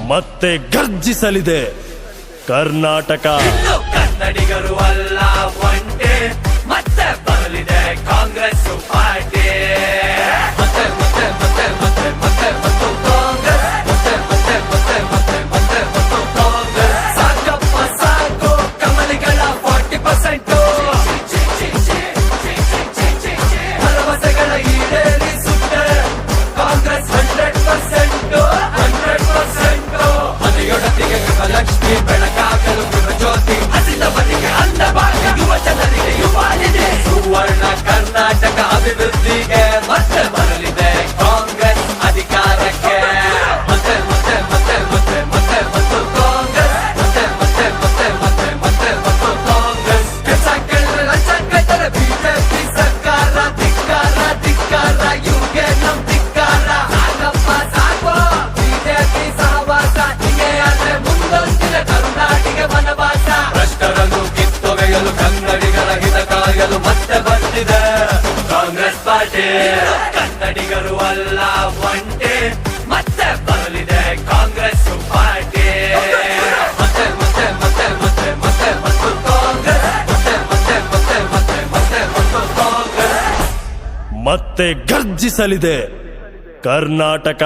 ಮತ್ತೆ ಗರ್ಜಿಸಲಿದೆ ಕರ್ನಾಟಕ. ಕನ್ನಡಿಗರು ಅಲ್ಲ ಒಂಟೆ, ಮತ್ತೆ ಬರಲಿದೆ ಕಾಂಗ್ರೆಸ್ ಪಾರ್ಟಿ. ಮತ್ತೆ ಮತ್ತೆ ಮತ್ತೆ ಮತ್ತೆ ಮತ್ತೆ ಮತ್ತು ಕಾಂಗ್ರೆಸ್, ಮತ್ತೆ ಮತ್ತೆ ಮತ್ತೆ ಮತ್ತೆ ಮತ್ತೆ ಮತ್ತು ಕಾಂಗ್ರೆಸ್. ಸಾಕಪ್ಪ ಸಾಕು ಕಮಲಿಗಳ 40%. ಭರವಸೆಗಳ ಈಡೇರಿಸುತ್ತೆ ಕಾಂಗ್ರೆಸ್ 100%. 100%. ಮನೆಯೊಡತಿಗೆ ಲಕ್ಷ್ಮಿ ಬೆಳಕಾಗಲು ಜ್ಯೋತಿ, ಹಸಿದವರಿಗೆ ಅನ್ನಭಾಗ್ಯ, ಯುವ ಜನರಿಗೆ ಯುವಾನಿದೆ. ಸುವರ್ಣ ಕರ್ನಾಟಕ ಅಭಿವೃದ್ಧಿಗೆ ಮತ್ತೆ ಬರಲಿದೆ ಕಾಂಗ್ರೆಸ್ ಅಧಿಕಾರಕ್ಕೆ. ಮತ್ತೆ ಮತ್ತೆ ಮತ್ತೆ ಮತ್ತೆ ಮತ್ತೆ ಮತ್ತು ಕಾಂಗ್ರೆಸ್, ಮತ್ತೆ ಮತ್ತೆ ಮತ್ತೆ ಮತ್ತೆ ಮತ್ತೆ ಮತ್ತು ಕಾಂಗ್ರೆಸ್. ಕೆಲಸ ಕೇಳಿದ್ರೆ ಲಂಚ ಕೇಳ್ತಾರೆ ಬಿಜೆಪಿ ಸರ್ಕಾರ. ಧಿಕ್ಕಾರ ಧಿಕ್ಕಾರ ಇವ್ರಿಗೆ ನಮ್ ಧಿಕ್ಕಾರ. ಸಾಕಪ್ಪ ಸಾಕು ಬಿಜೆಪಿ ಸಹವಾಸ, ಹೀಗೆ ಆದ್ರೆ ಮುಂದೊಂದಿನ ಕರುನಾಡಿಗೆ ವನವಾಸ. ಭ್ರಷ್ಟರನ್ನು ಕಿತ್ತೊಗೆಯಲು ಕನ್ನಡಿಗರ ಹಿತ ಕಾಯಲು ಮತ್ತೆ ಬಂದಿದೆ ಕಾಂಗ್ರೆಸ್ ಪಾರ್ಟಿ. ಕನ್ನಡಿಗರು ಅಲ್ಲ ಒಂಟೆ, ಮತ್ತೆ ಬರಲಿದೆ ಕಾಂಗ್ರೆಸ್ ಪಾರ್ಟಿ. ಮತ್ತೆ ಮತ್ತೆ ಮತ್ತೆ ಮತ್ತೆ ಮತ್ತೆ ಮತ್ತು ಕಾಂಗ್ರೆಸ್, ಮತ್ತೆ ಮತ್ತೆ ಮತ್ತೆ ಮತ್ತೆ ಮತ್ತೆ ಮತ್ತು ಕಾಂಗ್ರೆಸ್. ಮತ್ತೆ ಗರ್ಜಿಸಲಿದೆ ಕರ್ನಾಟಕ.